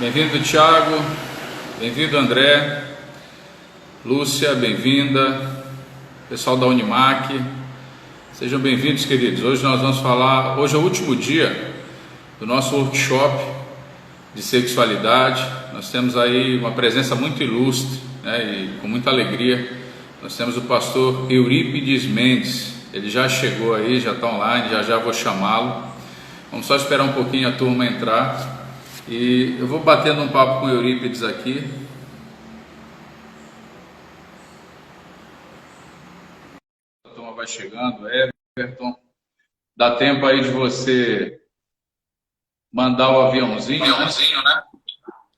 Bem-vindo, Thiago. Bem-vindo, André. Lúcia, bem-vinda. Pessoal da Unimac. Sejam bem-vindos, queridos. Hoje nós vamos falar... Hoje é o último dia do nosso workshop de sexualidade. Nós temos aí uma presença muito ilustre, né, e com muita alegria. Nós temos o pastor Eurípides Mendes. Ele já chegou aí, já está online, já vou chamá-lo. Vamos só esperar um pouquinho a turma entrar. E eu vou batendo um papo com o Eurípides aqui. A turma vai chegando, Everton. Dá tempo aí de você mandar o aviãozinho, né?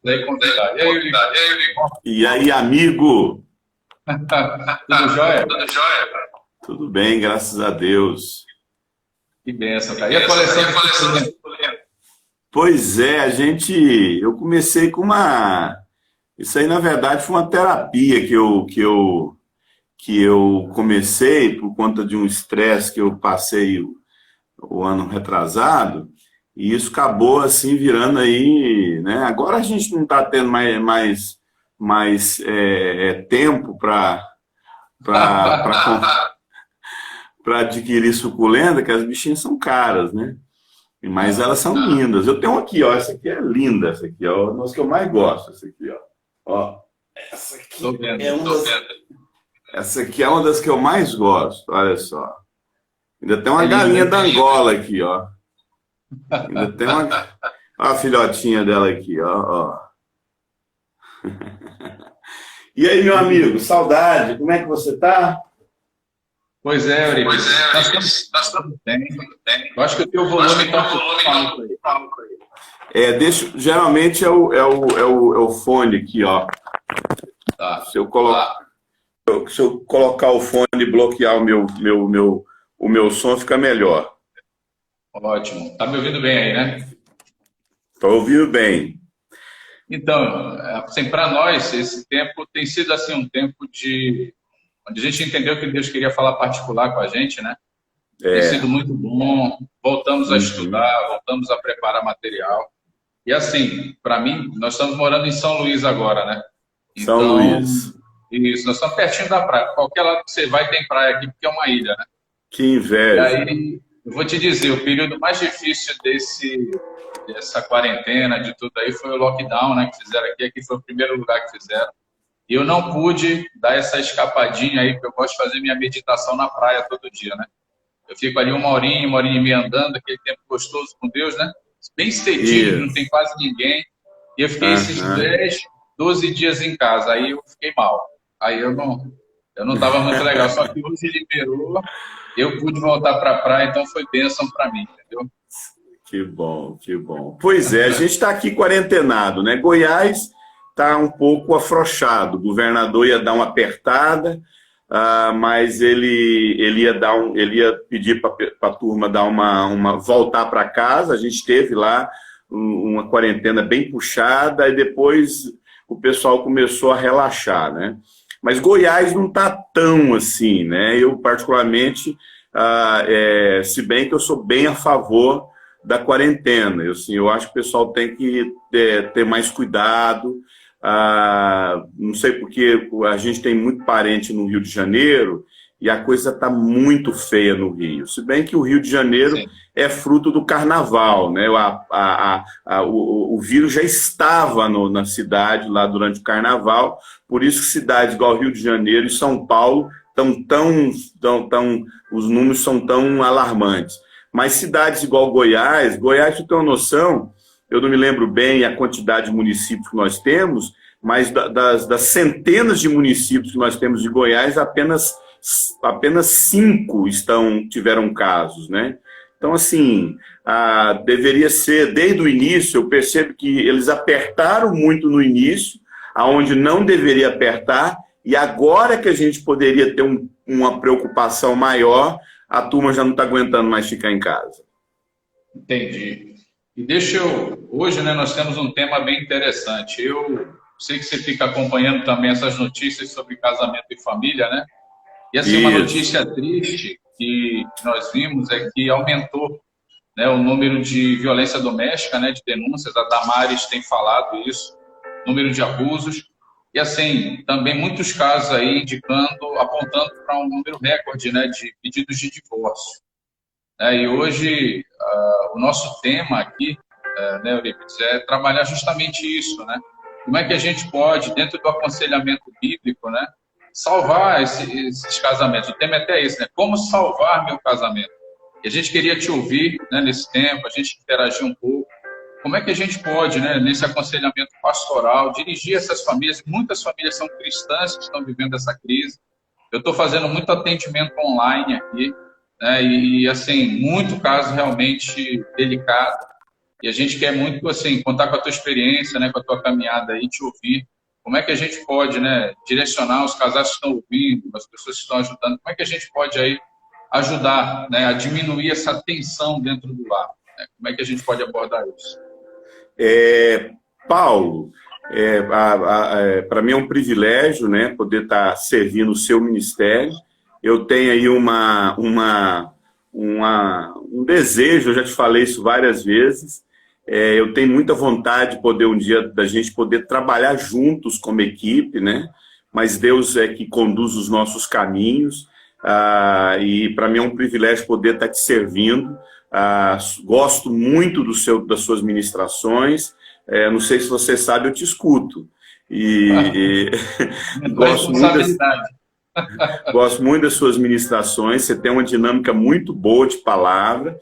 Daí convidar. E aí, amigo? Tudo jóia? Tudo bem, graças a Deus. Que bênção, cara. E a coleção de... Pois é, eu comecei com uma... Isso aí, na verdade, foi uma terapia que eu comecei por conta de um estresse que eu passei o ano retrasado, e isso acabou, assim, virando aí, né? Agora a gente não está tendo mais tempo para adquirir suculenta, que as bichinhas são caras, né? Mas elas são lindas. Eu tenho aqui, ó. Essa aqui é linda, essa aqui, ó. Uma das que eu mais gosto, essa aqui, ó. Ó, essa aqui essa aqui é uma das que eu mais gosto, olha só. Ainda tem uma galinha da Angola aqui, ó. Ainda tem uma... Ó a filhotinha dela aqui, ó. E aí, meu amigo, saudade, como é que você tá? Pois é, Eurípides. Nós estamos bem. Eu acho que o teu volume está alto aí. Geralmente é o fone aqui, ó. Tá. Se eu colocar o fone e bloquear o meu som, fica melhor. Ótimo. Tá me ouvindo bem aí, né? Estou ouvindo bem. Então, assim, para nós, esse tempo tem sido assim um tempo onde a gente entendeu que Deus queria falar particular com a gente, né? Tem sido muito bom. Voltamos a estudar, voltamos a preparar material. E assim, para mim, nós estamos morando em São Luís agora, né? São Luís. Isso, nós estamos pertinho da praia. Qualquer lado que você vai tem praia aqui, porque é uma ilha, né? Que inveja. E aí, eu vou te dizer, o período mais difícil dessa quarentena, de tudo aí, foi o lockdown, né? Que fizeram aqui. Aqui foi o primeiro lugar que fizeram. E eu não pude dar essa escapadinha aí, porque eu gosto de fazer minha meditação na praia todo dia, né? Eu fico ali uma horinha e meia andando, aquele tempo gostoso com Deus, né? Bem cedinho, não tem quase ninguém. E eu fiquei esses 10, 12 dias em casa, aí eu fiquei mal. Aí eu não estava muito legal, só que hoje liberou, eu pude voltar para a praia, então foi bênção para mim, entendeu? Que bom, que bom. Pois é, a gente está aqui quarentenado, né? Goiás está um pouco afrouxado. O governador ia dar uma apertada, mas ele ia pedir para a turma dar voltar para casa. A gente teve lá uma quarentena bem puxada e depois o pessoal começou a relaxar, né? Mas Goiás não está tão assim, né? Eu, particularmente, se bem que eu sou bem a favor da quarentena. Eu acho que o pessoal tem que ter mais cuidado. Não sei porque a gente tem muito parente no Rio de Janeiro e a coisa está muito feia no Rio. Se bem que o Rio de Janeiro é fruto do carnaval, né? O vírus já estava na cidade lá durante o carnaval, por isso que cidades igual Rio de Janeiro e São Paulo os números são tão alarmantes. Mas cidades igual Goiás, tu tem uma noção, eu não me lembro bem a quantidade de municípios que nós temos, mas das centenas de municípios que nós temos de Goiás, apenas 5 tiveram casos, né? Então, assim, deveria ser, desde o início, eu percebo que eles apertaram muito no início, aonde não deveria apertar, e agora que a gente poderia ter uma preocupação maior, a turma já não está aguentando mais ficar em casa. Entendi. E hoje, né, nós temos um tema bem interessante. Eu sei que você fica acompanhando também essas notícias sobre casamento e família, né? E assim, uma notícia triste que nós vimos é que aumentou né, o número de violência doméstica, né, de denúncias, a Damares tem falado isso, número de abusos, e assim, também muitos casos aí indicando, apontando para um número recorde, né, de pedidos de divórcio. E hoje, o nosso tema aqui, né, Eurípides, é trabalhar justamente isso, né? Como é que a gente pode, dentro do aconselhamento bíblico, né, salvar esses casamentos? O tema é até esse, né? Como salvar meu casamento? E a gente queria te ouvir, né, nesse tempo, a gente interagir um pouco. Como é que a gente pode, né, nesse aconselhamento pastoral, dirigir essas famílias? Muitas famílias são cristãs que estão vivendo essa crise. Eu estou fazendo muito atendimento online aqui, né, e, assim, muito caso realmente delicado. E a gente quer muito, assim, contar com a tua experiência, né, com a tua caminhada aí, te ouvir. Como é que a gente pode, né, direcionar os casais que estão ouvindo, as pessoas que estão ajudando? Como é que a gente pode aí ajudar, né, a diminuir essa tensão dentro do lar? Né? Como é que a gente pode abordar isso? Paulo, para mim é um privilégio, né, poder estar servindo o seu ministério. Eu tenho aí um desejo, eu já te falei isso várias vezes. Eu tenho muita vontade de poder um dia da gente poder trabalhar juntos como equipe, né? Mas Deus é que conduz os nossos caminhos, e para mim é um privilégio poder estar te servindo. Gosto muito das suas ministrações. Não sei se você sabe, eu te escuto. Gosto muito das suas ministrações. Você tem uma dinâmica muito boa de palavra.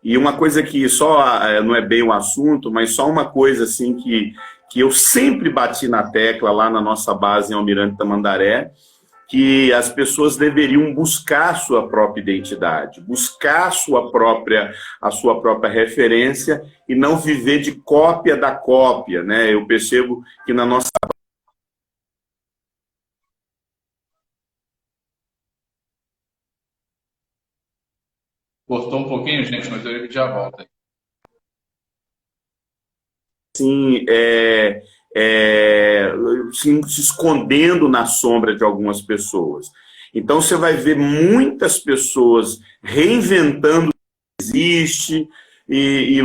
E uma coisa que só não é bem o assunto, mas só uma coisa assim que eu sempre bati na tecla lá na nossa base em Almirante Tamandaré, que as pessoas deveriam buscar a sua própria identidade, buscar a sua própria referência e não viver de cópia da cópia, né? Eu percebo que na nossa... Cortou um pouquinho, gente, mas eu já volto. Sim, se escondendo na sombra de algumas pessoas. Então você vai ver muitas pessoas reinventando o que existe,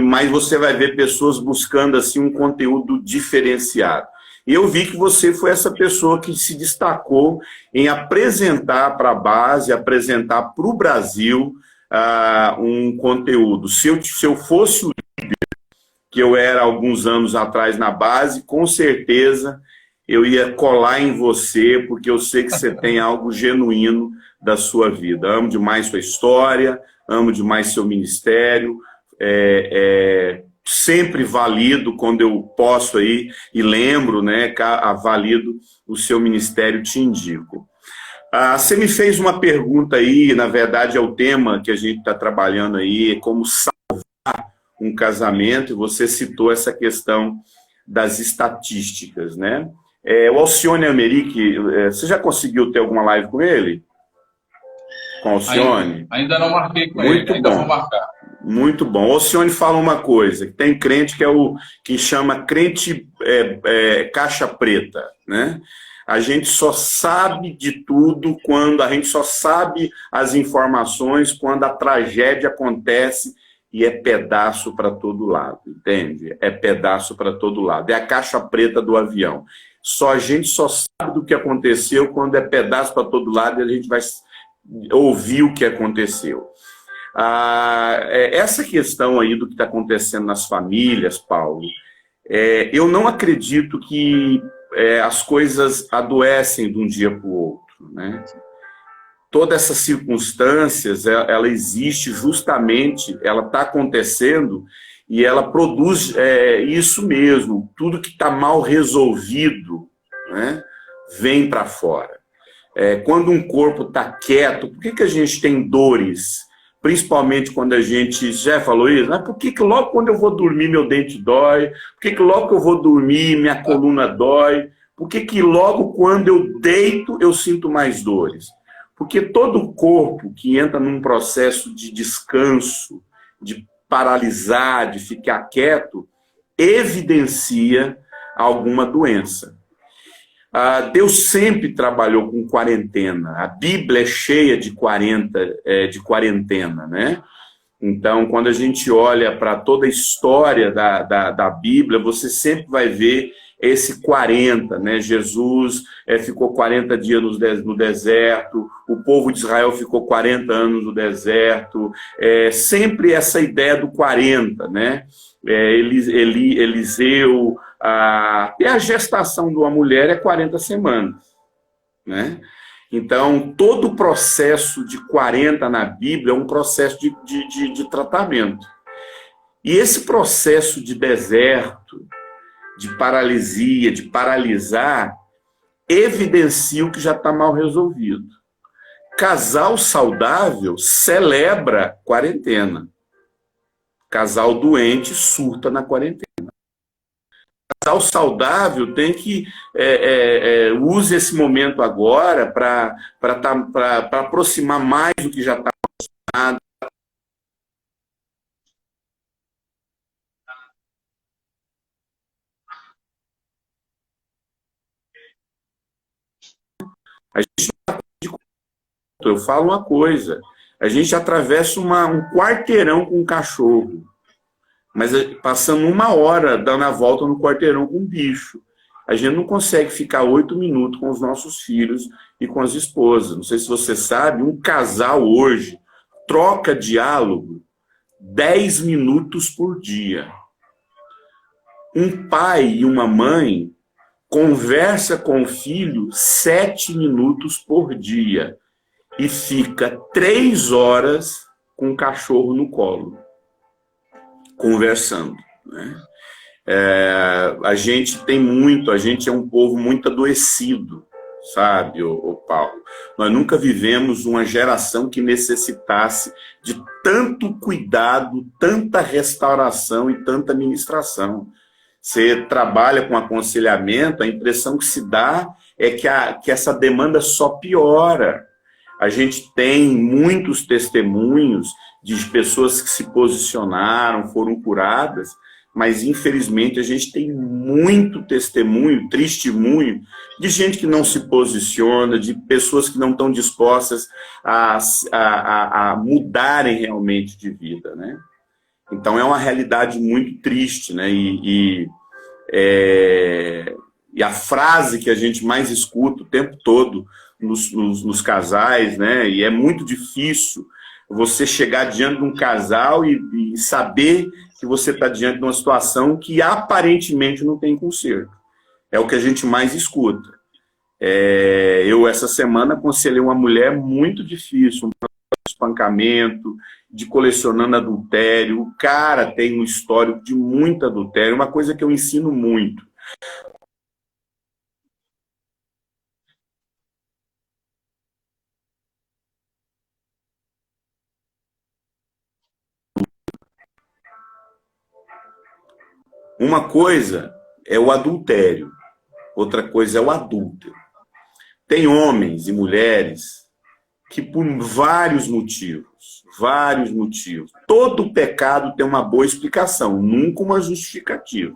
mas você vai ver pessoas buscando assim um conteúdo diferenciado. E eu vi que você foi essa pessoa que se destacou em apresentar para a base, apresentar para o Brasil um conteúdo. Se eu fosse o que eu era alguns anos atrás na base, com certeza eu ia colar em você, porque eu sei que você tem algo genuíno da sua vida. Amo demais sua história, amo demais seu ministério, sempre valido quando eu posso aí, e lembro, né, valido o seu ministério, te indico. Você me fez uma pergunta aí, na verdade é o tema que a gente está trabalhando aí, como salvar um casamento, e você citou essa questão das estatísticas, né? O Alcione Americ, você já conseguiu ter alguma live com ele? Com o Alcione? Ainda não marquei com ele, ainda vou marcar. Muito bom. O Alcione fala uma coisa, que tem crente que é o que chama crente caixa preta, né? A gente só sabe de tudo quando a gente só sabe as informações quando a tragédia acontece. E é pedaço para todo lado, entende? É pedaço para todo lado. É a caixa preta do avião. A gente só sabe do que aconteceu quando é pedaço para todo lado e a gente vai ouvir o que aconteceu. Essa questão aí do que está acontecendo nas famílias, Paulo, eu não acredito que as coisas adoecem de um dia para o outro, né? Todas essas circunstâncias, ela existe justamente, ela está acontecendo e ela produz isso mesmo. Tudo que está mal resolvido, né, vem para fora. Quando um corpo está quieto, por que a gente tem dores? Principalmente quando a gente já falou isso, né? Por que logo quando eu vou dormir meu dente dói? Por que logo que eu vou dormir minha coluna dói? Por que logo quando eu deito eu sinto mais dores? Porque todo corpo que entra num processo de descanso, de paralisar, de ficar quieto, evidencia alguma doença. Deus sempre trabalhou com quarentena. A Bíblia é cheia de quarentena, né? Então, quando a gente olha para toda a história da Bíblia, você sempre vai ver esse 40, né? Jesus ficou 40 dias no deserto, o povo de Israel ficou 40 anos no deserto, sempre essa ideia do 40, né? Eliseu, até a gestação de uma mulher é 40 semanas, né? Então, todo o processo de 40 na Bíblia é um processo de tratamento. E esse processo de deserto, de paralisia, de paralisar, evidencia o que já está mal resolvido. Casal saudável celebra quarentena. Casal doente surta na quarentena. Casal saudável tem que use esse momento agora para aproximar mais do que já está aproximado. A gente, eu falo uma coisa, a gente atravessa um quarteirão com um cachorro, mas passando 1 hora dando a volta no quarteirão com um bicho. A gente não consegue ficar 8 minutos com os nossos filhos e com as esposas. Não sei se você sabe, um casal hoje troca diálogo 10 minutos por dia. Um pai e uma mãe conversa com o filho 7 minutos por dia e fica 3 horas com o cachorro no colo, conversando, né? A gente a gente é um povo muito adoecido, sabe, ô Paulo? Nós nunca vivemos uma geração que necessitasse de tanto cuidado, tanta restauração e tanta ministração. Você trabalha com aconselhamento, a impressão que se dá é que essa demanda só piora. A gente tem muitos testemunhos de pessoas que se posicionaram, foram curadas, mas infelizmente a gente tem muito testemunho, testemunho, de gente que não se posiciona, de pessoas que não estão dispostas a mudarem realmente de vida, né? Então é uma realidade muito triste, né? E a frase que a gente mais escuta o tempo todo nos casais, né? E é muito difícil você chegar diante de um casal e saber que você está diante de uma situação que aparentemente não tem conserto. É o que a gente mais escuta. Eu, essa semana, aconselhei uma mulher muito difícil, um espancamento, de colecionando adultério. O cara tem um histórico de muito adultério, uma coisa que eu ensino muito. Uma coisa é o adultério, outra coisa é o adúltero. Tem homens e mulheres que por vários motivos, todo pecado tem uma boa explicação, nunca uma justificativa.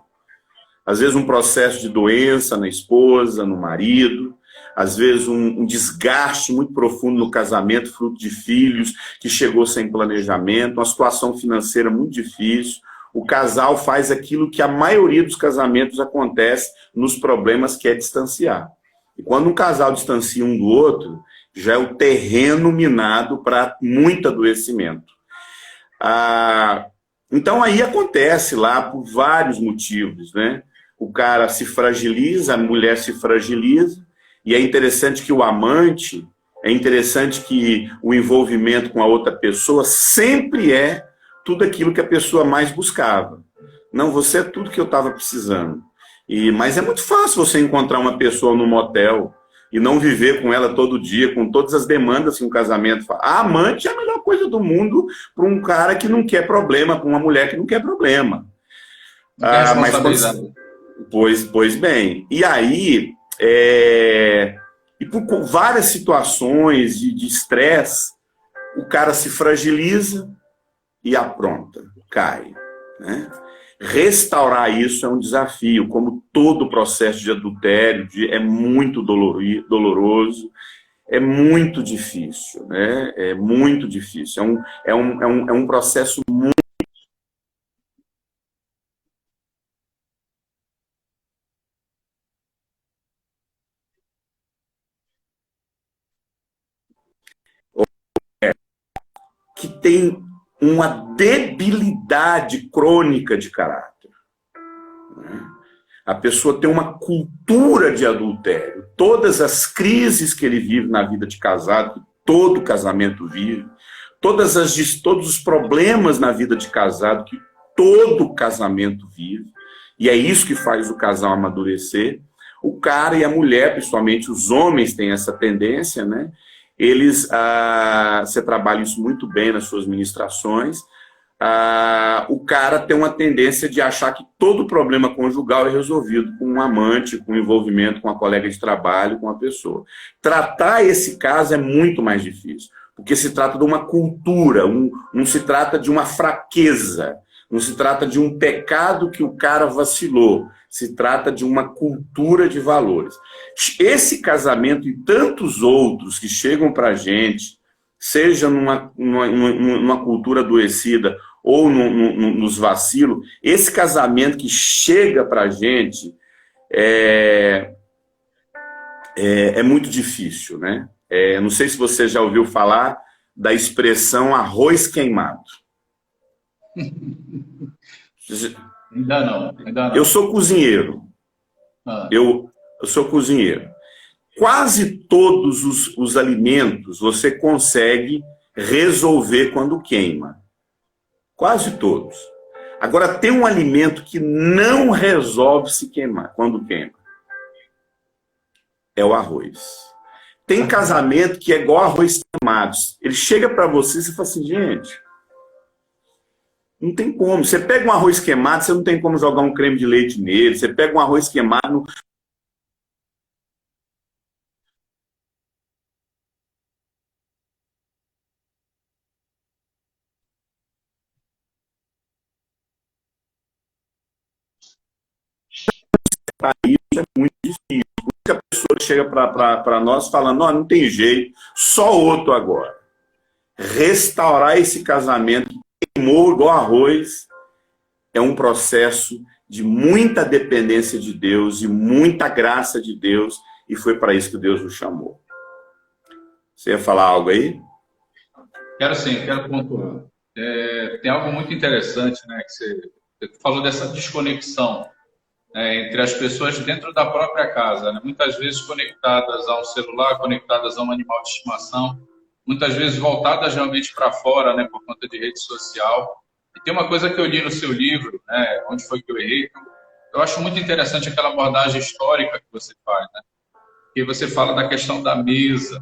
Às vezes um processo de doença na esposa, no marido, às vezes um desgaste muito profundo no casamento, fruto de filhos, que chegou sem planejamento, uma situação financeira muito difícil. O casal faz aquilo que a maioria dos casamentos acontece nos problemas, que é distanciar. E quando um casal distancia um do outro, já é o terreno minado para muito adoecimento. Então aí acontece lá por vários motivos, né? O cara se fragiliza, a mulher se fragiliza, e é interessante que o amante, é interessante que o envolvimento com a outra pessoa sempre é tudo aquilo que a pessoa mais buscava. Não, você é tudo que eu estava precisando. Mas é muito fácil você encontrar uma pessoa no motel e não viver com ela todo dia, com todas as demandas que um casamento faz. A amante é a melhor coisa do mundo para um cara que não quer problema, para uma mulher que não quer problema. Não quer responsabilidade. Pois bem. E aí, e por várias situações de estresse, o cara se fragiliza e apronta, cai, né? Restaurar isso é um desafio, como todo processo de adultério, é muito doloroso. é muito difícil, né? É muito difícil. É um processo muito... que tem uma debilidade crônica de caráter, né? A pessoa tem uma cultura de adultério. Todas as crises que ele vive na vida de casado, que todo casamento vive, todos os problemas na vida de casado, que todo casamento vive, e é isso que faz o casal amadurecer. O cara e a mulher, principalmente os homens, têm essa tendência, né? Eles, você trabalha isso muito bem nas suas ministrações, o cara tem uma tendência de achar que todo problema conjugal é resolvido com um amante, com envolvimento com uma colega de trabalho, com uma pessoa. Tratar esse caso é muito mais difícil, porque se trata de uma cultura, não se trata de uma fraqueza, não se trata de um pecado que o cara vacilou, se trata de uma cultura de valores. Esse casamento e tantos outros que chegam para a gente, seja numa cultura adoecida ou nos vacilos, esse casamento que chega para a gente é muito difícil, né? Não sei se você já ouviu falar da expressão arroz queimado. Ainda não. Eu sou cozinheiro. Eu sou cozinheiro. Quase todos os alimentos você consegue resolver quando queima. Quase todos. Agora, tem um alimento que não resolve se queimar, quando queima. É o arroz. Tem casamento que é igual arroz queimado. Ele chega para você e você fala assim, gente, não tem como. Você pega um arroz queimado, você não tem como jogar um creme de leite nele. Você pega um arroz queimado... Isso é muito difícil. Muita pessoa chega para nós falando, não tem jeito, só outro agora. Restaurar esse casamento que queimou igual arroz é um processo de muita dependência de Deus e muita graça de Deus, e foi para isso que Deus nos chamou. Você ia falar algo aí? Quero sim, quero pontuar. Tem algo muito interessante, né, que você falou dessa desconexão, né, entre as pessoas dentro da própria casa, né, muitas vezes conectadas a um celular, conectadas a um animal de estimação, muitas vezes voltadas realmente para fora, né, por conta de rede social. E tem uma coisa que eu li no seu livro, né, Onde Foi Que Eu Errei? Eu acho muito interessante aquela abordagem histórica que você faz, né, que você fala da questão da mesa,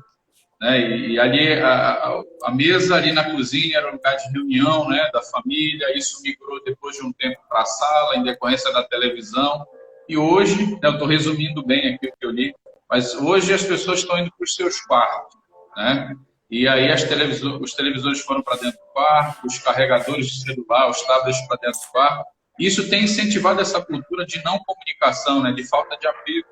né, e ali a mesa ali na cozinha era um lugar de reunião, né, da família. Isso migrou depois de um tempo para a sala, em decorrência da televisão. E hoje, né, eu estou resumindo bem aqui o que eu li, mas hoje as pessoas estão indo para os seus quartos, né? E aí os televisores foram para dentro do quarto, os carregadores de celular, os tablets para dentro do quarto. Isso tem incentivado essa cultura de não comunicação, né, de falta de apego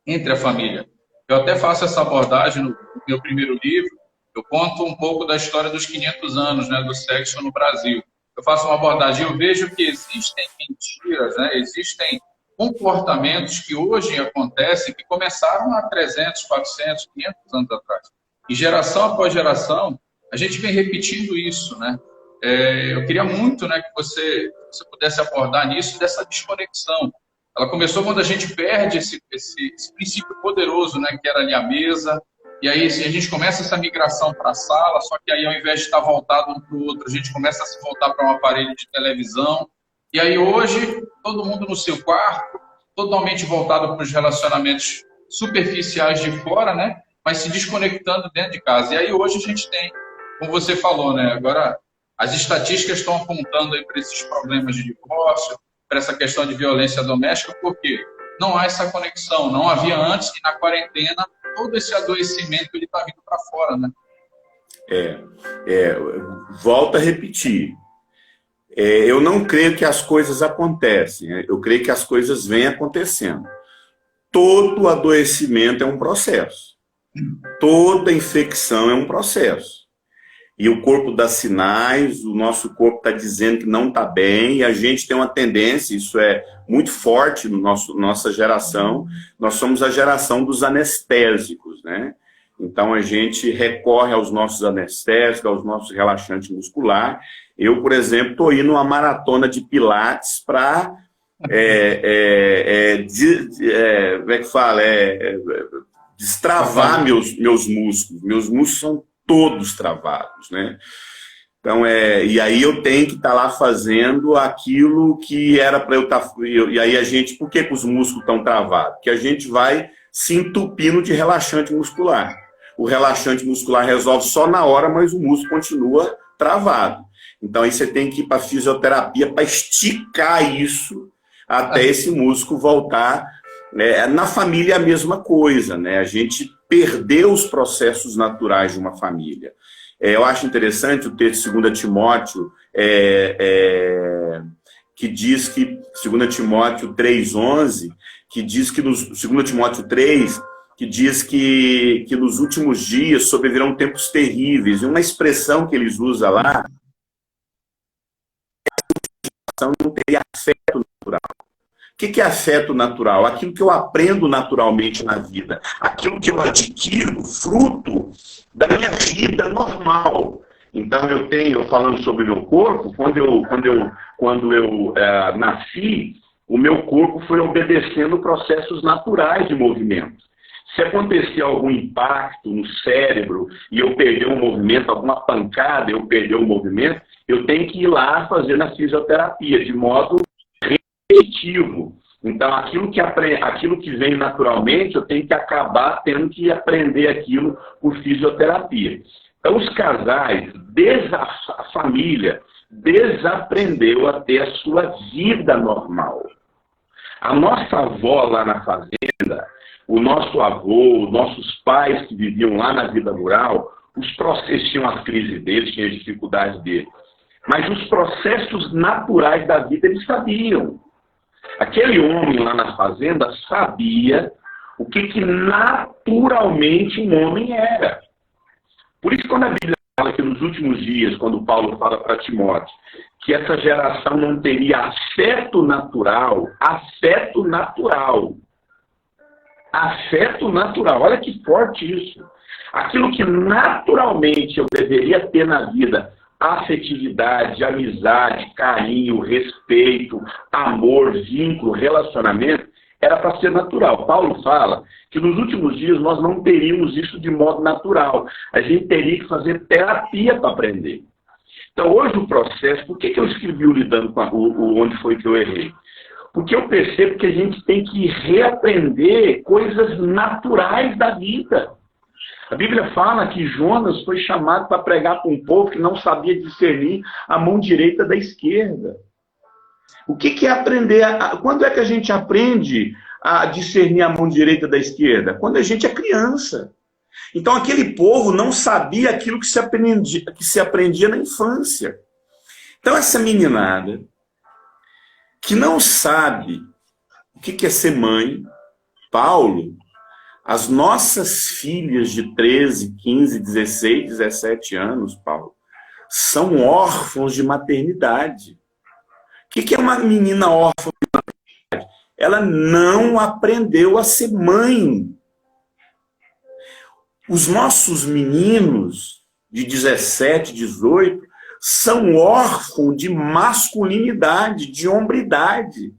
entre a família. Eu até faço essa abordagem no meu primeiro livro. Eu conto um pouco da história dos 500 anos, né, do sexo no Brasil. Eu faço uma abordagem, eu vejo que existem mentiras, né, existem comportamentos que hoje acontecem, que começaram há 300, 400, 500 anos atrás. E geração após geração, a gente vem repetindo isso, né? Eu queria muito, né, que você pudesse abordar nisso, dessa desconexão. Ela começou quando a gente perde esse princípio poderoso, né, que era ali a mesa, e aí assim, a gente começa essa migração para a sala, só que aí ao invés de estar voltado um para o outro, a gente começa a se voltar para um aparelho de televisão, e aí hoje, todo mundo no seu quarto, totalmente voltado para os relacionamentos superficiais de fora, né, mas se desconectando dentro de casa. E aí hoje a gente tem, como você falou, né, agora as estatísticas estão apontando aí para esses problemas de divórcio, para essa questão de violência doméstica, porque não há essa conexão, não havia antes, e na quarentena todo esse adoecimento ele está vindo para fora, né? Volto a repetir. Eu não creio que as coisas acontecem, eu creio que as coisas vêm acontecendo. Todo adoecimento é um processo. Toda infecção é um processo. E o corpo dá sinais, o nosso corpo está dizendo que não está bem, e a gente tem uma tendência, isso é muito forte no nossa geração, nós somos a geração dos anestésicos, né? Então a gente recorre aos nossos anestésicos, aos nossos relaxantes musculares. Eu, por exemplo, estou indo uma maratona de pilates para como é que fala? Destravar meus músculos. Meus músculos são todos travados, né? Então, e aí eu tenho que estar lá fazendo aquilo que era para eu estar... E aí a gente... Por que os músculos estão travados? Porque a gente vai se entupindo de relaxante muscular. O relaxante muscular resolve só na hora, mas o músculo continua travado. Então aí você tem que ir para a fisioterapia para esticar isso até esse músculo voltar. Na família é a mesma coisa, né? A gente perdeu os processos naturais de uma família. Eu acho interessante o texto de 2 Timóteo, que diz que, 2 Timóteo 3,11, que diz que, 2 Timóteo 3, que diz que nos últimos dias sobrevirão tempos terríveis. E uma expressão que eles usam lá, não teria afeto natural. O que é afeto natural? Aquilo que eu aprendo naturalmente na vida. Aquilo que eu adquiro fruto da minha vida normal. Então falando sobre o meu corpo, quando eu nasci, o meu corpo foi obedecendo processos naturais de movimento. Se acontecer algum impacto no cérebro e eu perder o movimento, alguma pancada, eu perder o movimento, eu tenho que ir lá fazer na fisioterapia, de modo repetitivo. Então, aquilo que vem naturalmente, eu tenho que acabar tendo que aprender aquilo por fisioterapia. Então, os casais, a família, desaprendeu a ter a sua vida normal. A nossa avó lá na fazenda, o nosso avô, os nossos pais que viviam lá na vida rural, os processos tinham as crises deles, tinham as dificuldades deles. Mas os processos naturais da vida eles sabiam. Aquele homem lá na fazenda sabia o que naturalmente um homem era. Por isso, quando a Bíblia fala que nos últimos dias, quando Paulo fala para Timóteo, que essa geração não teria afeto natural, olha que forte isso. Aquilo que naturalmente eu deveria ter na vida, afetividade, amizade, carinho, respeito, amor, vínculo, relacionamento, era para ser natural. Paulo fala que nos últimos dias nós não teríamos isso de modo natural. A gente teria que fazer terapia para aprender. Então hoje o processo, por que eu escrevi o Lidando com Onde Foi Que Eu Errei? Porque eu percebo que a gente tem que reaprender coisas naturais da vida. A Bíblia fala que Jonas foi chamado para pregar para um povo que não sabia discernir a mão direita da esquerda. O que é aprender? Quando é que a gente aprende a discernir a mão direita da esquerda? Quando a gente é criança. Então aquele povo não sabia aquilo que se aprendia na infância. Então essa meninada que não sabe o que é ser mãe, Paulo, as nossas filhas de 13, 15, 16, 17 anos, Paulo, são órfãos de maternidade. O que é uma menina órfã de maternidade? Ela não aprendeu a ser mãe. Os nossos meninos de 17, 18, são órfãos de masculinidade, de hombridade.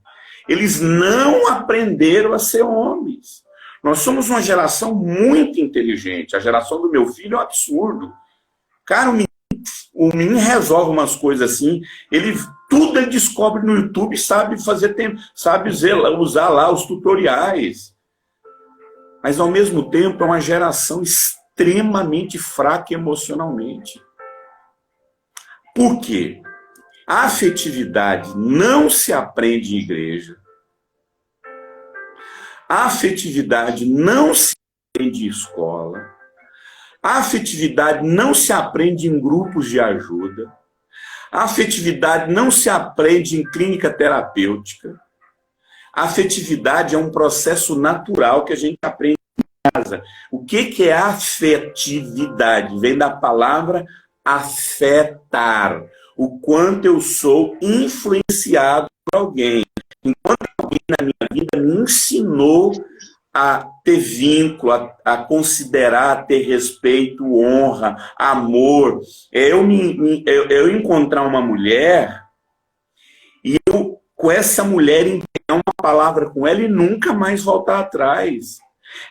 Eles não aprenderam a ser homens. Nós somos uma geração muito inteligente. A geração do meu filho é um absurdo. Cara, o menino resolve umas coisas assim, tudo ele descobre no YouTube, sabe usar lá os tutoriais. Mas, ao mesmo tempo, é uma geração extremamente fraca emocionalmente. Por quê? A afetividade não se aprende em igreja. A afetividade não se aprende em escola. A afetividade não se aprende em grupos de ajuda. A afetividade não se aprende em clínica terapêutica. A afetividade é um processo natural que a gente aprende O que é afetividade? Vem da palavra afetar. O quanto eu sou influenciado por alguém. Enquanto alguém na minha vida me ensinou a ter vínculo, a considerar, a ter respeito, honra, amor. Eu encontrar uma mulher e eu, com essa mulher, empenhar uma palavra com ela e nunca mais voltar atrás.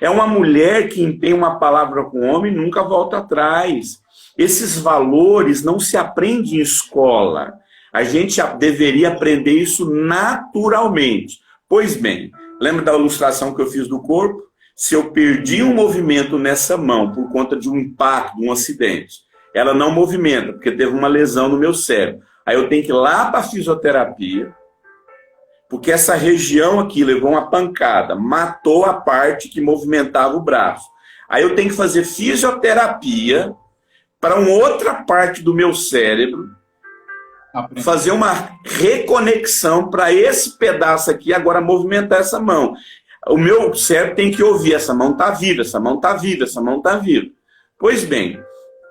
É uma mulher que empenha uma palavra com o homem e nunca volta atrás. Esses valores não se aprendem em escola. A gente deveria aprender isso naturalmente. Pois bem, lembra da ilustração que eu fiz do corpo? Se eu perdi um movimento nessa mão por conta de um impacto, de um acidente, ela não movimenta, porque teve uma lesão no meu cérebro. Aí eu tenho que ir lá para a fisioterapia, porque essa região aqui levou uma pancada, matou a parte que movimentava o braço. Aí eu tenho que fazer fisioterapia para uma outra parte do meu cérebro, fazer uma reconexão para esse pedaço aqui agora movimentar essa mão. O meu cérebro tem que ouvir, essa mão está viva, essa mão está viva, essa mão está viva. Pois bem,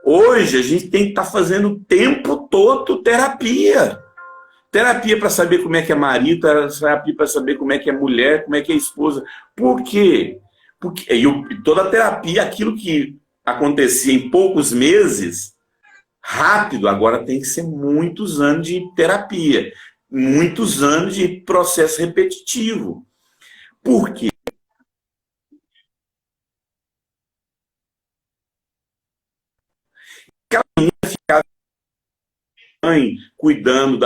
hoje a gente tem que estar fazendo o tempo todo terapia. Terapia para saber como é que é marido, terapia para saber como é que é mulher, como é que é esposa. Por quê? Porque toda a terapia, aquilo que acontecia em poucos meses, rápido, agora tem que ser muitos anos de terapia, muitos anos de processo repetitivo. Por quê? Aquela menina ficava cuidando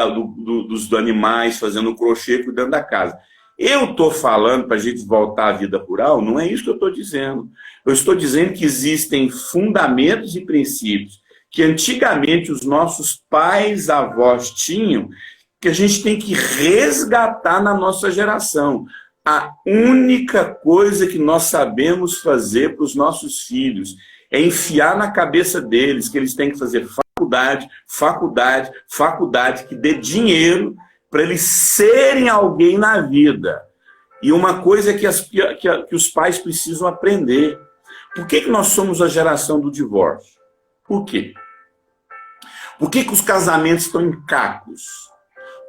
dos animais, fazendo crochê, cuidando da casa. Eu estou falando para a gente voltar à vida rural, não é isso que eu estou dizendo. Eu estou dizendo que existem fundamentos e princípios que antigamente os nossos pais, avós tinham, que a gente tem que resgatar na nossa geração. A única coisa que nós sabemos fazer para os nossos filhos é enfiar na cabeça deles que eles têm que fazer faculdade, faculdade, faculdade, que dê dinheiro para eles serem alguém na vida. E uma coisa que os pais precisam aprender. Por que nós somos a geração do divórcio? Por quê? Por que os casamentos estão em cacos?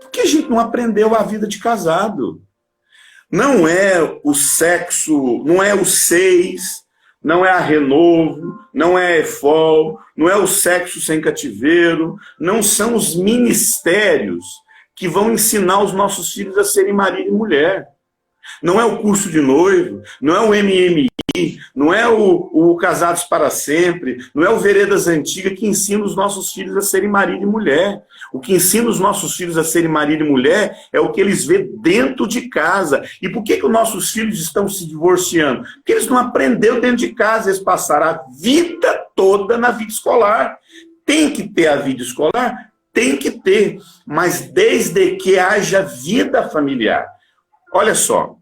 Porque a gente não aprendeu a vida de casado. Não é o sexo, não é o seis, não é a renovo, não é a EFOL, não é o sexo sem cativeiro, não são os ministérios que vão ensinar os nossos filhos a serem marido e mulher. Não é o curso de noivo, não é o MMI, não é o Casados para Sempre, não é o Veredas Antigas que ensina os nossos filhos a serem marido e mulher. O que ensina os nossos filhos a serem marido e mulher é o que eles vê dentro de casa. E por que os nossos filhos estão se divorciando? Porque eles não aprenderam dentro de casa, eles passaram a vida toda na vida escolar. Tem que ter a vida escolar? Tem que ter, mas desde que haja vida familiar. Olha só,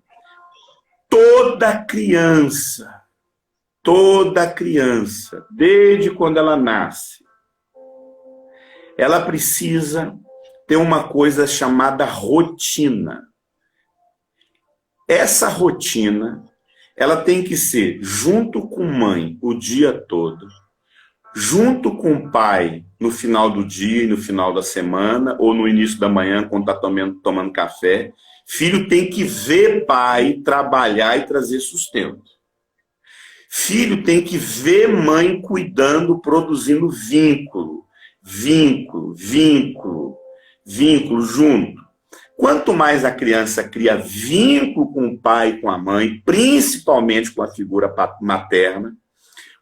toda criança, desde quando ela nasce, ela precisa ter uma coisa chamada rotina. Essa rotina, ela tem que ser junto com mãe o dia todo, junto com o pai no final do dia e no final da semana, ou no início da manhã, quando está tomando café. Filho tem que ver pai trabalhar e trazer sustento. Filho tem que ver mãe cuidando, produzindo vínculo junto. Quanto mais a criança cria vínculo com o pai e com a mãe, principalmente com a figura materna,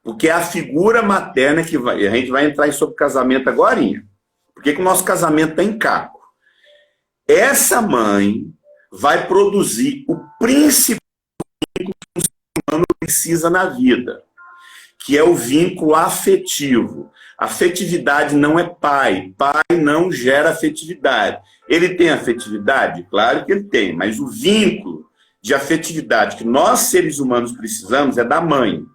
porque é a figura materna que a gente vai entrar sobre casamento agorinha. Por que o nosso casamento está em caco? Essa mãe vai produzir o principal vínculo que o ser humano precisa na vida, que é o vínculo afetivo. Afetividade não é pai. Pai não gera afetividade. Ele tem afetividade? Claro que ele tem, mas o vínculo de afetividade que nós, seres humanos, precisamos é da mãe.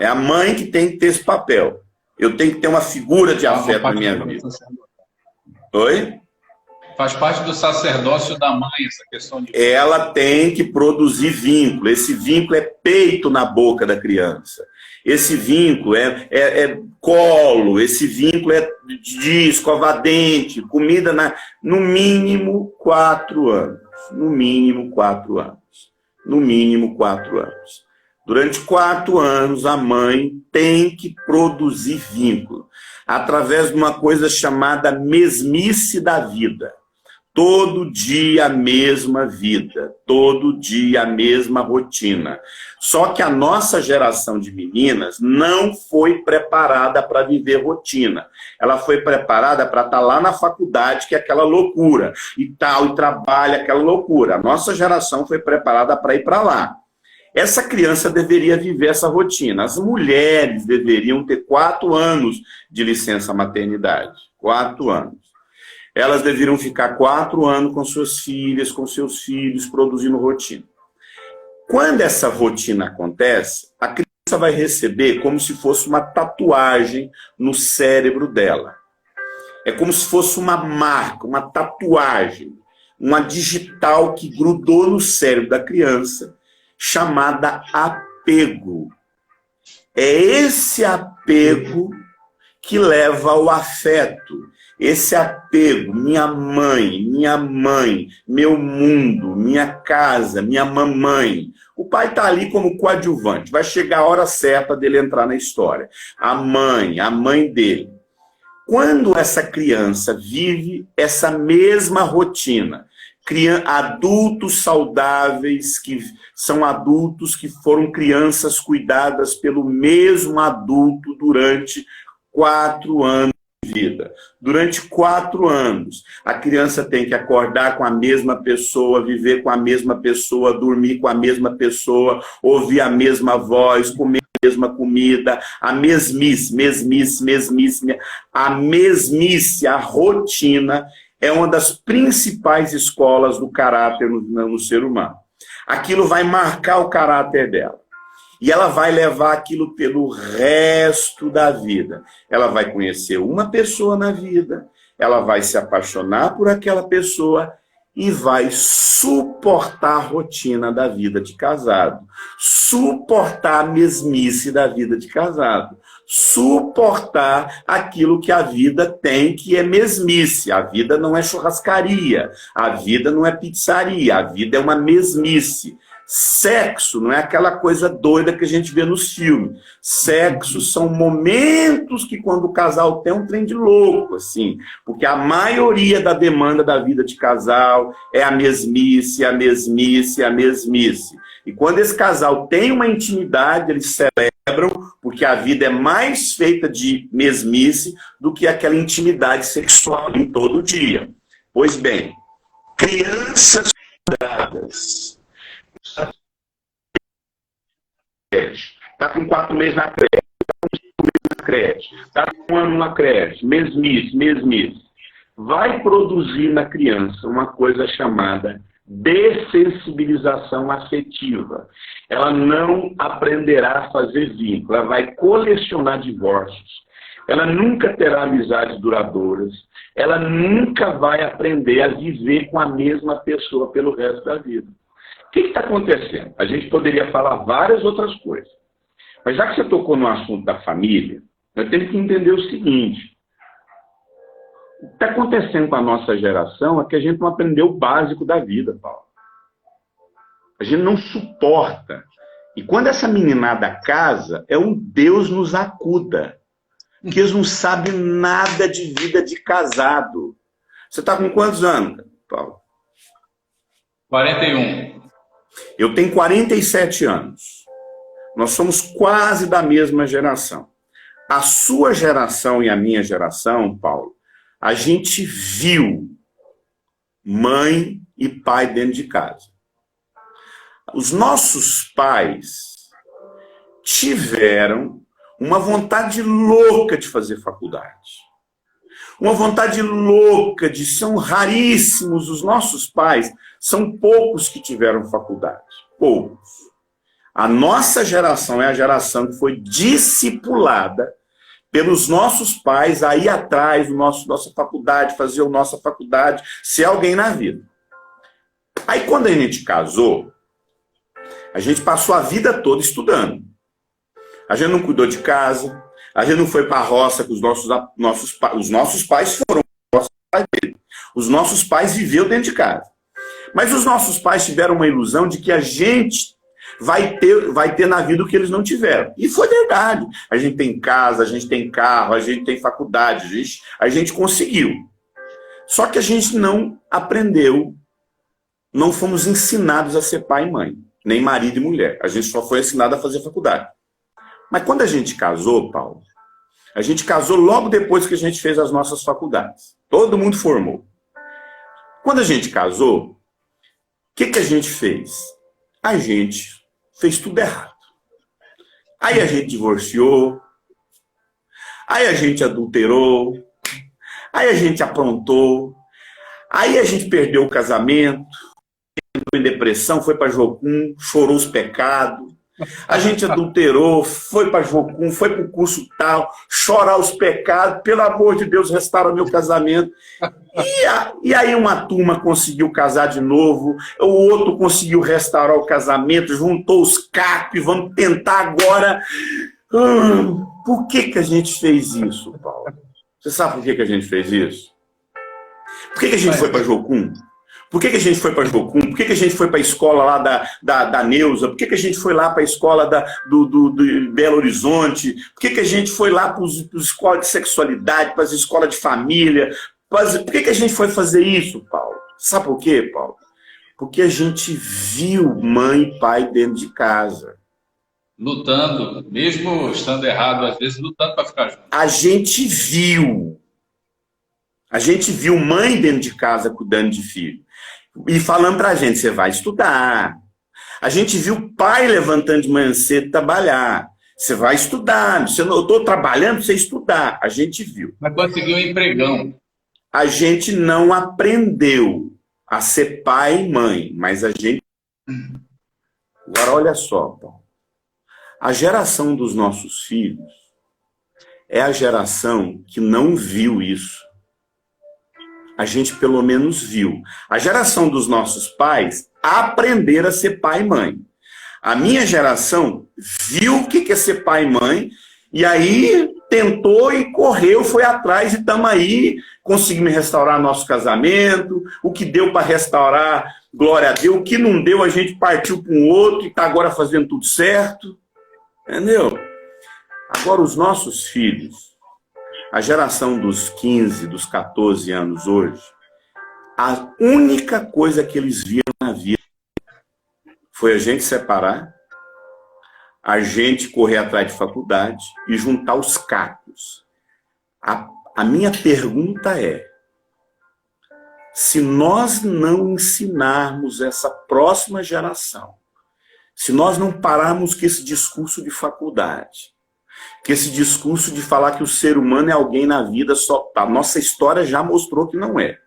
É a mãe que tem que ter esse papel. Eu tenho que ter uma figura de afeto na minha vida. Oi? Faz parte do sacerdócio da mãe, essa questão de... Ela tem que produzir vínculo. Esse vínculo é peito na boca da criança. Esse vínculo é colo, esse vínculo é de escovar dente, comida no mínimo 4 anos. No mínimo 4 anos. No mínimo 4 anos. Durante 4 anos, a mãe tem que produzir vínculo, através de uma coisa chamada mesmice da vida. Todo dia a mesma vida, todo dia a mesma rotina. Só que a nossa geração de meninas não foi preparada para viver rotina. Ela foi preparada para estar lá na faculdade, que é aquela loucura, e tal, e trabalha, aquela loucura. A nossa geração foi preparada para ir para lá. Essa criança deveria viver essa rotina. As mulheres deveriam ter 4 anos de licença maternidade. 4 anos. Elas deveriam ficar 4 anos com suas filhas, com seus filhos, produzindo rotina. Quando essa rotina acontece, a criança vai receber como se fosse uma tatuagem no cérebro dela. É como se fosse uma marca, uma tatuagem, uma digital que grudou no cérebro da criança, chamada apego. É esse apego que leva ao afeto. Esse apego, minha mãe, meu mundo, minha casa, minha mamãe. O pai está ali como coadjuvante. Vai chegar a hora certa dele entrar na história. A mãe dele. Quando essa criança vive essa mesma rotina, adultos saudáveis, que são adultos que foram crianças cuidadas pelo mesmo adulto durante 4 anos de vida. Durante 4 anos, a criança tem que acordar com a mesma pessoa, viver com a mesma pessoa, dormir com a mesma pessoa, ouvir a mesma voz, comer a mesma comida, a mesmice, a rotina é uma das principais escolas do caráter no ser humano. Aquilo vai marcar o caráter dela. E ela vai levar aquilo pelo resto da vida. Ela vai conhecer uma pessoa na vida, ela vai se apaixonar por aquela pessoa e vai suportar a rotina da vida de casado. Suportar a mesmice da vida de casado. Suportar aquilo que a vida tem, que é mesmice. A vida não é churrascaria, a vida não é pizzaria, a vida é uma mesmice. Sexo não é aquela coisa doida que a gente vê nos filmes. Sexo são momentos que quando o casal tem um trem de louco, assim, porque a maioria da demanda da vida de casal é a mesmice. E quando esse casal tem uma intimidade, eles celebram, porque a vida é mais feita de mesmice do que aquela intimidade sexual em todo dia. Pois bem, crianças cuidadas, está com 4 meses na creche, está com 1 ano na creche, mesmice. Vai produzir na criança uma coisa chamada dessensibilização afetiva. Ela não aprenderá a fazer vínculo, ela vai colecionar divórcios, ela nunca terá amizades duradouras, ela nunca vai aprender a viver com a mesma pessoa pelo resto da vida. O que está acontecendo? A gente poderia falar várias outras coisas. Mas já que você tocou no assunto da família, nós temos que entender o seguinte. O que está acontecendo com a nossa geração é que a gente não aprendeu o básico da vida, Paulo. A gente não suporta. E quando essa meninada casa, é um Deus nos acuda. Porque eles não sabem nada de vida de casado. Você está com quantos anos, Paulo? 41. Eu tenho 47 anos. Nós somos quase da mesma geração. A sua geração e a minha geração, Paulo, a gente viu mãe e pai dentro de casa. Os nossos pais tiveram uma vontade louca de fazer faculdade. Uma vontade louca de... São raríssimos os nossos pais, são poucos que tiveram faculdade. Poucos. A nossa geração é a geração que foi discipulada pelos nossos pais a ir atrás do nossa faculdade, fazer a nossa faculdade, ser alguém na vida. Aí quando a gente casou, a gente passou a vida toda estudando. A gente não cuidou de casa, a gente não foi para a roça com os nossos pais foram os nossos pais dele. Os nossos pais viveram dentro de casa. Mas os nossos pais tiveram uma ilusão de que a gente vai ter na vida o que eles não tiveram. E foi verdade. A gente tem casa, a gente tem carro, a gente tem faculdade, a gente conseguiu. Só que a gente não aprendeu, não fomos ensinados a ser pai e mãe, nem marido e mulher. A gente só foi ensinado a fazer faculdade. Mas quando a gente casou, Paulo, a gente casou logo depois que a gente fez as nossas faculdades. Todo mundo formou. Quando a gente casou, o que a gente fez? A gente fez tudo errado. Aí a gente divorciou, aí a gente adulterou, aí a gente aprontou, aí a gente perdeu o casamento, entrou em depressão, foi para Jocum, chorou os pecados. A gente adulterou, foi para Jocum, foi para o curso tal, chorar os pecados, pelo amor de Deus, restaura meu casamento. E aí uma turma conseguiu casar de novo, o outro conseguiu restaurar o casamento, juntou os cacos, vamos tentar agora. Por que a gente fez isso, Paulo? Você sabe por que a gente fez isso? Por que a gente foi para Jocum? Por que a gente foi para Jocum? Por que a gente foi para a escola lá da Neuza? Por que a gente foi lá para a escola do Belo Horizonte? Por que a gente foi lá para as escolas de sexualidade, para as escolas de família? Por que a gente foi fazer isso, Paulo? Sabe por quê, Paulo? Porque a gente viu mãe e pai dentro de casa. Lutando, mesmo estando errado, às vezes lutando para ficar junto. A gente viu mãe dentro de casa cuidando de filho. E falando pra gente, você vai estudar. A gente viu pai levantando de manhã cedo trabalhar. Você vai estudar. Eu estou trabalhando para você estudar. A gente viu. Mas conseguiu um empregão. A gente não aprendeu a ser pai e mãe, mas a gente... Agora, olha só, Paulo. A geração dos nossos filhos é a geração que não viu isso. A gente pelo menos viu. A geração dos nossos pais aprenderam a ser pai e mãe. A minha geração viu o que é ser pai e mãe, e aí tentou e correu, foi atrás, e estamos aí, conseguimos restaurar nosso casamento, o que deu para restaurar, glória a Deus, o que não deu, a gente partiu para um outro, e está agora fazendo tudo certo. Entendeu? Agora os nossos filhos, a geração dos 15, dos 14 anos hoje, a única coisa que eles viram na vida foi a gente separar, a gente correr atrás de faculdade e juntar os cacos. A minha pergunta é, se nós não ensinarmos essa próxima geração, se nós não pararmos com esse discurso de faculdade, que esse discurso de falar que o ser humano é alguém na vida só... A nossa história já mostrou que não é.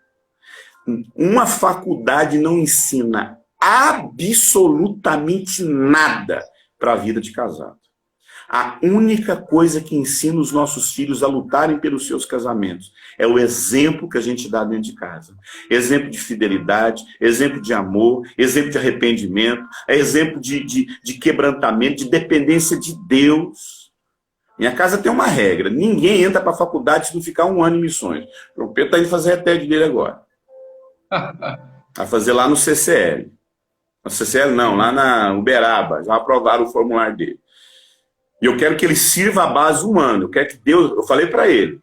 Uma faculdade não ensina absolutamente nada para a vida de casado. A única coisa que ensina os nossos filhos a lutarem pelos seus casamentos é o exemplo que a gente dá dentro de casa. Exemplo de fidelidade, exemplo de amor, exemplo de arrependimento, exemplo de quebrantamento, de dependência de Deus. Minha casa tem uma regra, ninguém entra para a faculdade se não ficar 1 ano em missões. O Pedro está indo fazer a TED dele agora. Vai fazer lá no CCL. No CCL não, lá na Uberaba, já aprovaram o formulário dele. E eu quero que ele sirva a base 1 ano. Eu quero que Deus... Eu falei para ele.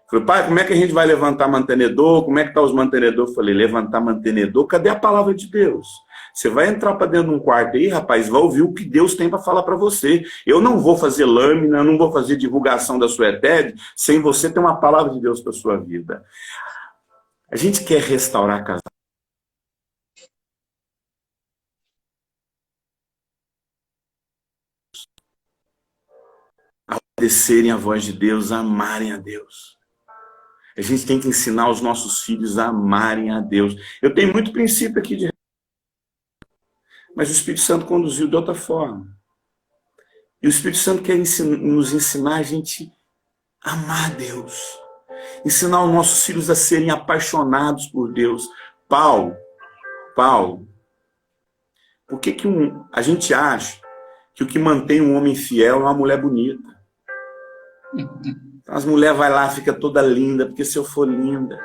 Falei, pai, como é que a gente vai levantar mantenedor? Como é que estão os mantenedores? Eu falei, levantar mantenedor? Cadê a palavra de Deus? Você vai entrar para dentro de um quarto aí, rapaz, vai ouvir o que Deus tem para falar para você. Eu não vou fazer lâmina, eu não vou fazer divulgação da sua ETED sem você ter uma palavra de Deus para sua vida. A gente quer restaurar a casa. A obedecerem a voz de Deus, a amarem a Deus. A gente tem que ensinar os nossos filhos a amarem a Deus. Eu tenho muito princípio aqui de... Mas o Espírito Santo conduziu de outra forma. E o Espírito Santo quer nos ensinar a gente amar Deus. Ensinar os nossos filhos a serem apaixonados por Deus. Paulo, por que a gente acha que o que mantém um homem fiel é uma mulher bonita? Então, as mulheres vai lá, fica toda linda, porque se eu for linda.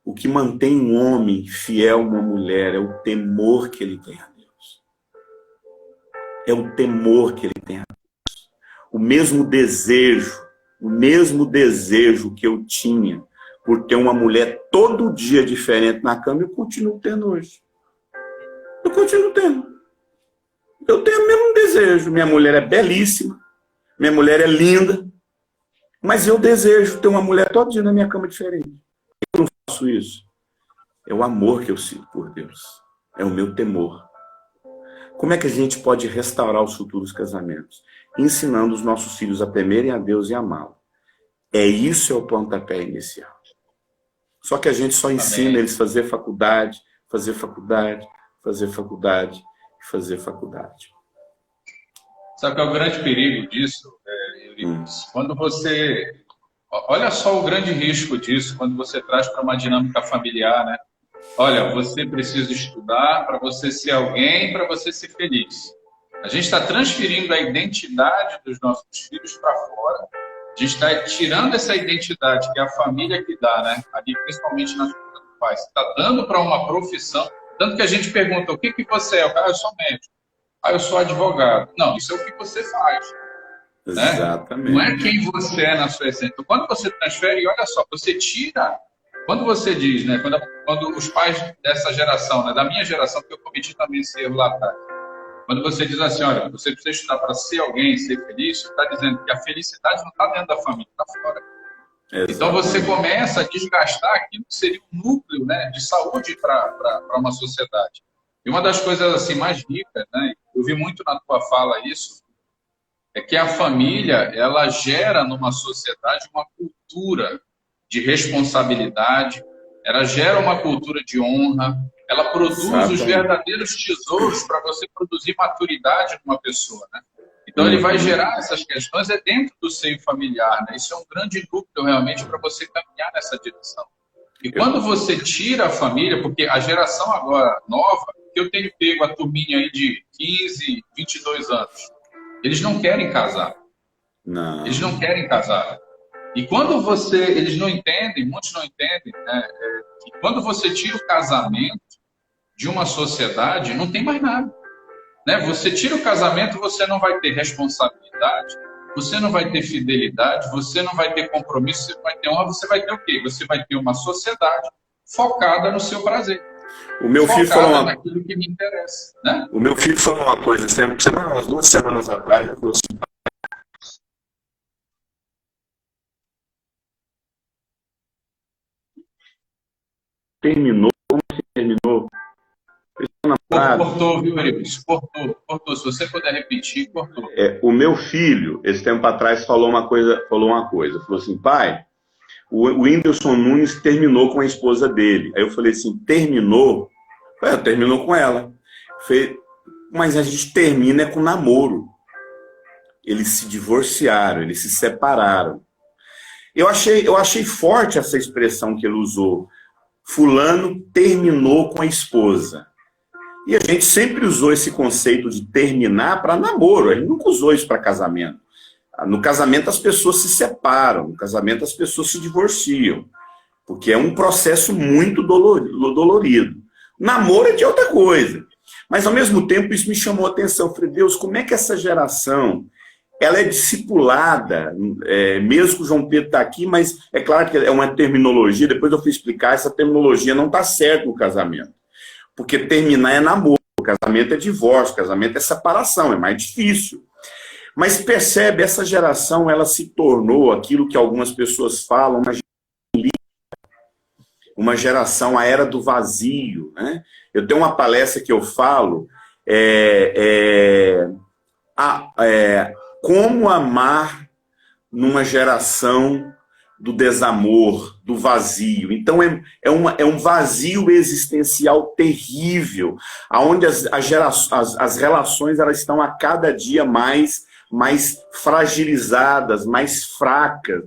O que mantém um homem fiel a uma mulher é o temor que ele tem a Deus. É o temor que ele tem a Deus. O mesmo desejo que eu tinha por ter uma mulher todo dia diferente na cama, eu continuo tendo hoje. Eu continuo tendo. Eu tenho o mesmo desejo. Minha mulher é belíssima, minha mulher é linda, mas eu desejo ter uma mulher todo dia na minha cama diferente. Eu não faço isso. É o amor que eu sinto por Deus. É o meu temor. Como é que a gente pode restaurar os futuros casamentos? Ensinando os nossos filhos a temerem a Deus e amá-lo. Isso é o pontapé inicial. Só que a gente só ensina eles a fazer faculdade, fazer faculdade, fazer faculdade e fazer faculdade. Sabe qual é o grande perigo disso, Euripides? Quando você... Olha só o grande risco disso, quando você traz para uma dinâmica familiar, né? Olha, você precisa estudar para você ser alguém, para você ser feliz. A gente está transferindo a identidade dos nossos filhos para fora. A gente está tirando essa identidade que é a família que dá, né? Ali, principalmente na figura do pai. Você está dando para uma profissão. Tanto que a gente pergunta, o que você é? O cara, eu sou médico. Eu sou advogado. Não, isso é o que você faz. Exatamente. Né? Não é quem você é na sua essência. Então, quando você transfere, olha só, você tira... Quando você diz, né? Quando os pais dessa geração, né, da minha geração, que eu cometi também esse erro lá atrás, quando você diz assim, olha, você precisa estudar para ser alguém, ser feliz, você está dizendo que a felicidade não está dentro da família, está fora. Exatamente. Então você começa a desgastar aquilo que seria um núcleo, né, de saúde para uma sociedade. E uma das coisas assim mais ricas, né, eu vi muito na tua fala isso, é que a família, ela gera numa sociedade uma cultura de responsabilidade, ela gera uma cultura de honra, ela produz os verdadeiros tesouros para você produzir maturidade numa pessoa, né? Então ele vai gerar essas questões dentro do seio familiar, né? Isso é um grande núcleo realmente para você caminhar nessa direção. E quando você tira a família, porque a geração agora nova, que eu tenho pego a turminha aí de 15, 22 anos, eles não querem casar. Não. Eles não querem casar. E quando eles não entendem, muitos não entendem, né, que quando você tira o casamento de uma sociedade, não tem mais nada. Né? Você tira o casamento, você não vai ter responsabilidade, você não vai ter fidelidade, você não vai ter compromisso, você vai ter honra, você vai ter o quê? Você vai ter uma sociedade focada no seu prazer. O meu filho falou naquilo que me interessa. Né? O meu filho falou uma coisa, umas 2 semanas atrás, ele falou assim, terminou, como que terminou? Cortou, viu, Euripides? Cortou. Se você puder repetir, cortou. O meu filho, esse tempo atrás, falou uma coisa, falou assim, pai, o Whindersson Nunes terminou com a esposa dele. Aí eu falei assim, terminou? Terminou com ela. Falei, mas a gente termina com namoro. Eles se divorciaram, eles se separaram. Eu achei forte essa expressão que ele usou. Fulano terminou com a esposa. E a gente sempre usou esse conceito de terminar para namoro. A gente nunca usou isso para casamento. No casamento as pessoas se separam. No casamento as pessoas se divorciam. Porque é um processo muito dolorido. Namoro é de outra coisa. Mas ao mesmo tempo isso me chamou a atenção. Eu falei, Deus, como é que essa geração... ela é discipulada, mesmo que o João Pedro está aqui, mas é claro que é uma terminologia, depois eu fui explicar, essa terminologia não está certa no casamento. Porque terminar é namoro, casamento é divórcio, casamento é separação, é mais difícil. Mas percebe, essa geração, ela se tornou aquilo que algumas pessoas falam, uma geração, a era do vazio. Né? Eu tenho uma palestra que eu falo, como amar numa geração do desamor, do vazio. Então é um vazio existencial terrível, onde as relações elas estão a cada dia mais mais fragilizadas, mais fracas.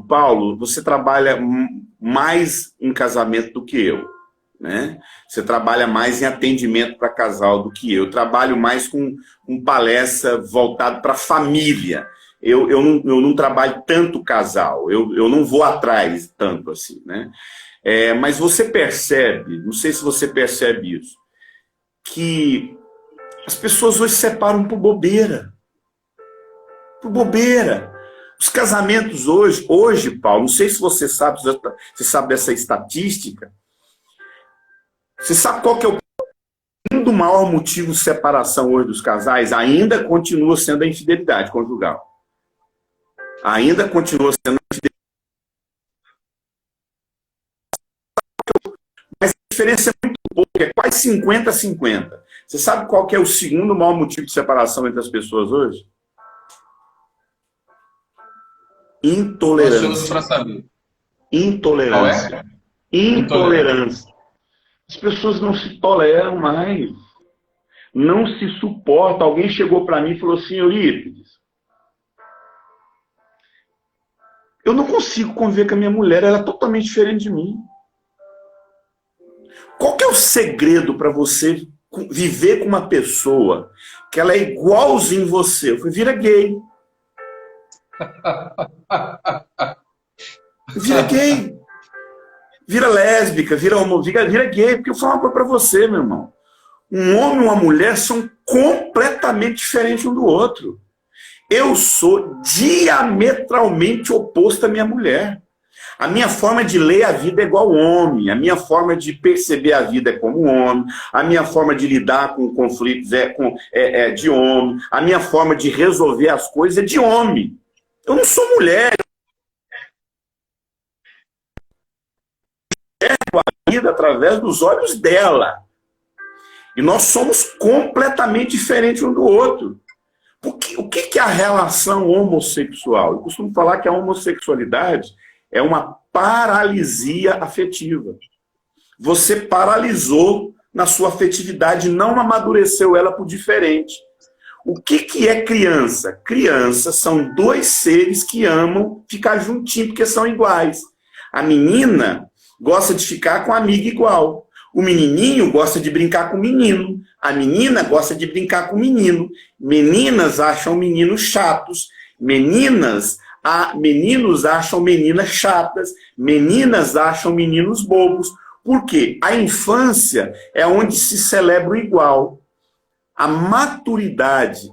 Paulo, você trabalha mais em casamento do que eu, né? Você trabalha mais em atendimento para casal do que eu. Eu trabalho mais com palestra voltada para família. Eu não trabalho tanto casal, eu não vou atrás tanto assim, né? Mas você percebe, não sei se você percebe isso, que as pessoas hoje separam por bobeira. Por bobeira. Os casamentos hoje, Paulo, não sei se você sabe dessa estatística. Você sabe qual que é o maior motivo de separação hoje dos casais? Ainda continua sendo a infidelidade conjugal. Ainda continua sendo a infidelidade. Mas a diferença é muito pouca, é quase 50-50. Você sabe qual que é o segundo maior motivo de separação entre as pessoas hoje? Intolerância. Para saber. Intolerância. Qual é? Intolerância. As pessoas não se toleram mais. Não se suportam. Alguém chegou para mim e falou assim, Eurípides, eu não consigo conviver com a minha mulher, ela é totalmente diferente de mim. Qual que é o segredo para você viver com uma pessoa que ela é igualzinho você? Eu falei, vira gay. Vira gay. Vira lésbica, vira gay. Porque eu falo uma coisa para você, meu irmão. Um homem e uma mulher são completamente diferentes um do outro. Eu sou diametralmente oposto à minha mulher. A minha forma de ler a vida é igual ao homem. A minha forma de perceber a vida é como homem. A minha forma de lidar com conflitos é de homem. A minha forma de resolver as coisas é de homem. Eu não sou mulher. Eu enxergo a vida através dos olhos dela. E nós somos completamente diferentes um do outro. O que é a relação homossexual? Eu costumo falar que a homossexualidade é uma paralisia afetiva. Você paralisou na sua afetividade, não amadureceu ela por diferente. O que é criança? Criança são dois seres que amam ficar juntinhos porque são iguais. A menina gosta de ficar com a amiga igual. O menininho gosta de brincar com o menino. A menina gosta de brincar com o menino. Meninas acham meninos chatos. Meninos acham meninas chatas. Meninas acham meninos bobos. Por quê? A infância é onde se celebra o igual. A maturidade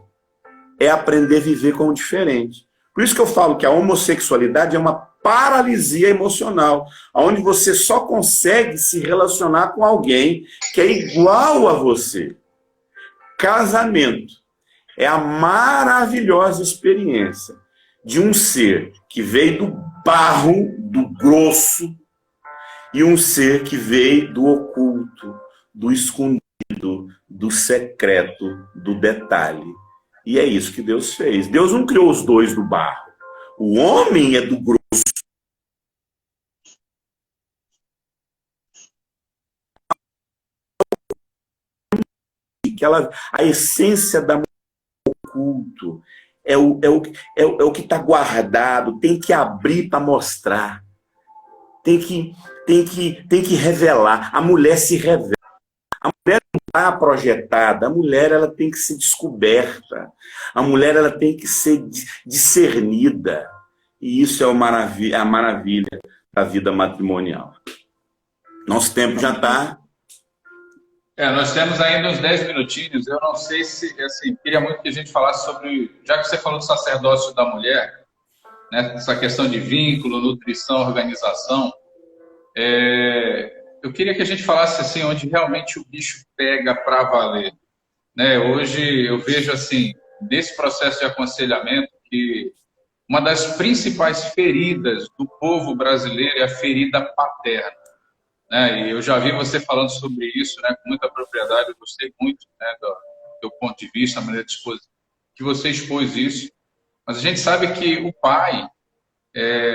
é aprender a viver com o diferente. Por isso que eu falo que a homossexualidade é uma paralisia emocional, onde você só consegue se relacionar com alguém que é igual a você. Casamento é a maravilhosa experiência de um ser que veio do barro, do grosso, e um ser que veio do oculto, do escondido, do secreto, do detalhe. E é isso que Deus fez. Deus não criou os dois do barro. O homem é do grosso. A essência da mulher oculto é o que está guardado, tem que abrir para mostrar. Tem que revelar. A mulher se revela. A mulher não está projetada, a mulher ela tem que ser descoberta. A mulher ela tem que ser discernida. E isso é a maravilha da vida matrimonial. Nosso tempo já está... Nós temos ainda uns 10 minutinhos. Eu não sei se, assim, queria muito que a gente falasse sobre, já que você falou do sacerdócio da mulher, né, essa questão de vínculo, nutrição, organização, eu queria que a gente falasse assim, onde realmente o bicho pega para valer. Né? Hoje eu vejo assim, nesse processo de aconselhamento, que uma das principais feridas do povo brasileiro é a ferida paterna. Né? E eu já vi você falando sobre isso, né, com muita propriedade. Eu gostei muito, né, do teu ponto de vista, a maneira que você expôs isso. Mas a gente sabe que o pai,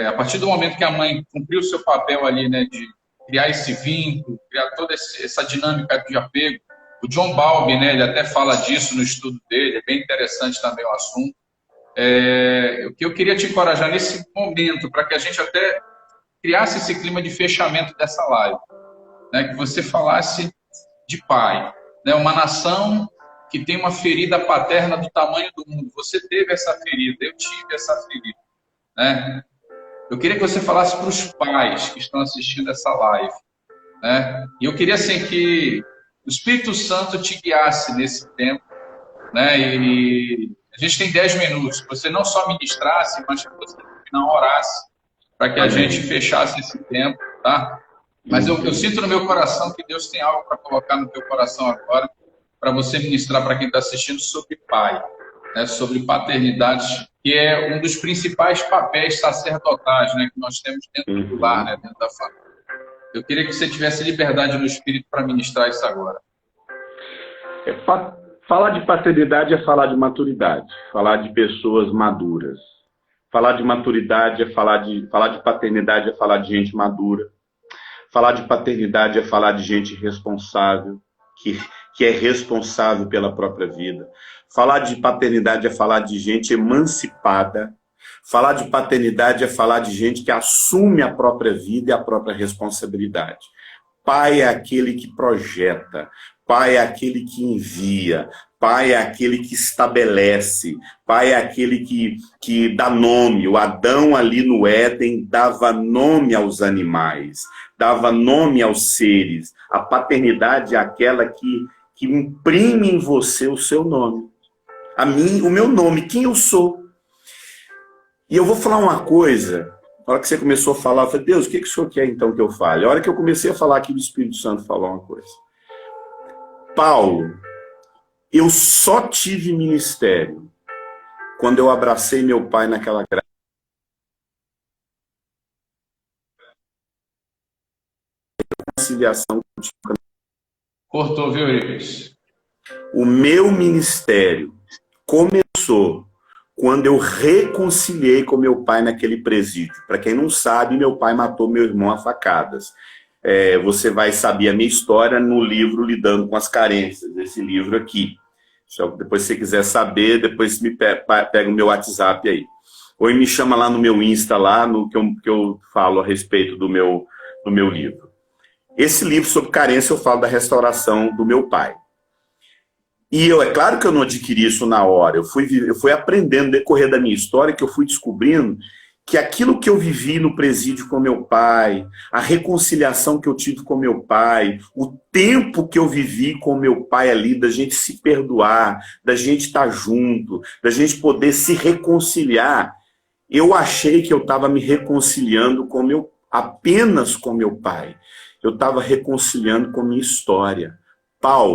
a partir do momento que a mãe cumpriu o seu papel ali, né, de criar esse vínculo, criar toda essa dinâmica de apego, O John Bowlby, né, ele até fala disso no estudo dele, é bem interessante também o assunto. O que eu queria te encorajar nesse momento, para que a gente até criasse esse clima de fechamento dessa live, né, que você falasse de pai, né, uma nação que tem uma ferida paterna do tamanho do mundo. Você teve essa ferida, eu tive essa ferida, né? Eu queria que você falasse para os pais que estão assistindo essa live, né? E eu queria assim que o Espírito Santo te guiasse nesse tempo, né? E a gente tem 10 minutos. Que você não só ministrasse, mas que você no final orasse para que a gente fechasse esse tempo, tá? Mas eu sinto no meu coração que Deus tem algo para colocar no teu coração agora, para você ministrar para quem está assistindo sobre pai, né? Sobre paternidade, que é um dos principais papéis sacerdotais, né? Que nós temos dentro do lar, né? Dentro da família. Eu queria que você tivesse liberdade no espírito para ministrar isso agora. Falar de paternidade é falar de maturidade, falar de pessoas maduras. Falar de maturidade é falar de paternidade é falar de gente madura. Falar de paternidade é falar de gente responsável, que é responsável pela própria vida. Falar de paternidade é falar de gente emancipada. Falar de paternidade é falar de gente que assume a própria vida e a própria responsabilidade. Pai é aquele que projeta, pai é aquele que envia, pai é aquele que estabelece, pai é aquele que dá nome. O Adão ali no Éden dava nome aos animais, dava nome aos seres. A paternidade é aquela que imprime em você o seu nome. O meu nome, quem eu sou. E eu vou falar uma coisa, na hora que você começou a falar, eu falei, Deus, o que o Senhor quer então que eu fale? A hora que eu comecei a falar aqui, o Espírito Santo falou uma coisa. Paulo, eu só tive ministério quando eu abracei meu pai naquela reconciliação. Cortou, viu, Iris? O meu ministério começou quando eu reconciliei com meu pai naquele presídio. Para quem não sabe, meu pai matou meu irmão a facadas. Você vai saber a minha história no livro Lidando com as Carências, esse livro aqui. Depois, se você quiser saber, depois me pega o meu WhatsApp aí. Ou me chama lá no meu Insta, lá no que eu falo a respeito do meu livro. Esse livro sobre carência eu falo da restauração do meu pai. E é claro que eu não adquiri isso na hora. Eu fui aprendendo no decorrer da minha história, que eu fui descobrindo que aquilo que eu vivi no presídio com meu pai, a reconciliação que eu tive com meu pai, o tempo que eu vivi com meu pai ali, da gente se perdoar, da gente estar junto, da gente poder se reconciliar, eu achei que eu estava me reconciliando apenas com meu pai. Eu estava reconciliando com minha história. Paulo,